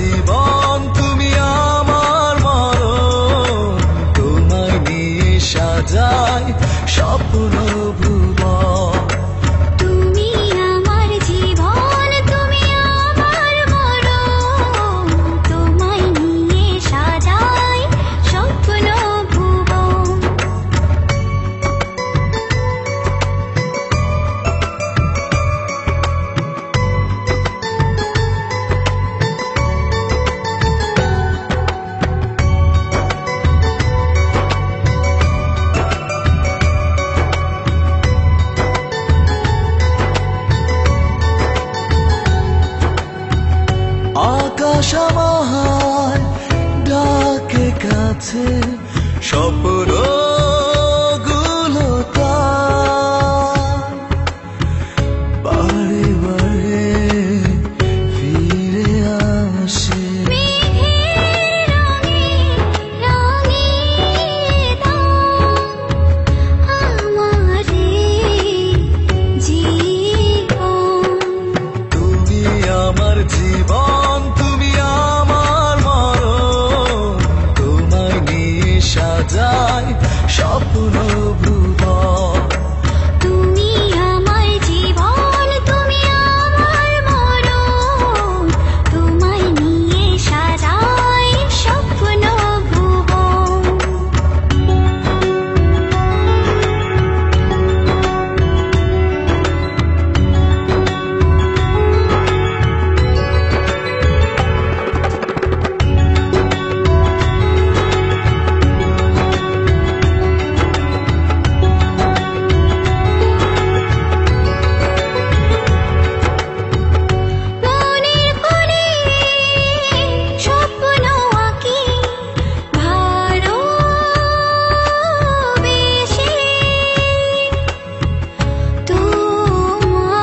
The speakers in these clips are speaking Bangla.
জীবন তুমি আমার মরণ, তোমায় নিয়ে সাজাই স্বপ্ন ভুবন। তুমি আমার জীবন, তুমি আমার মরণ, তোমায় নিয়ে সাজাই স্বপ্ন ভুবন। আকাশ আমার ডাকে কাছে, স্বপ্ন গুলো তার বারে বারে ফিরে আসে। মেঘের রঙে রঙিয়ে দাও আমারে জীবন। তুমি আমার জীবন, তুমি আমার মরণ, তোমায় নিয়ে সাজাই স্বপ্ন ভুবন। তুমি আমার জীবন, তুমি আমার মরণ, তোমায় নিয়ে সাজাই স্বপ্ন ভুবন। মনের কোণে স্বপ্ন আঁকি ভালোবেসে, তোমায়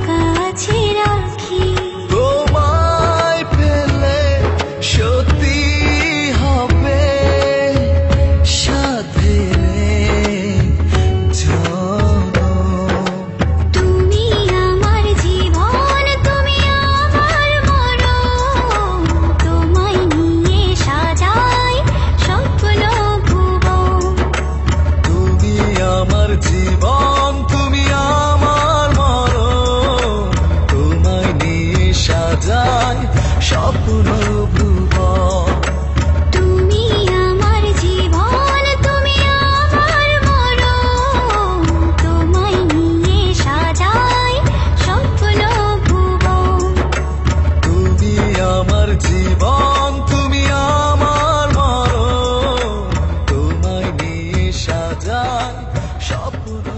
কাছে রাখি। তোমায় পেলে সত্যি হবে সাধের জনম। তুমি আমার জীবন, তুমি আমার মরণ, তোমায় নিয়ে সাজাই স্বপ্ন ভুবন। তুমি আমার জীবন, তুমি আমার মরণ, তোমায় নিয়ে সাজাই স্বপ্ন ভুবন। তুমি আমার জীবন, তুমি আমার মরণ, তোমায় নিয়ে সাজাই স্বপ্ন ভুবন। তুমি আমার জীবন, তুমি আমার মরণ, তোমায় নিয়ে সাজাই স্বপ্ন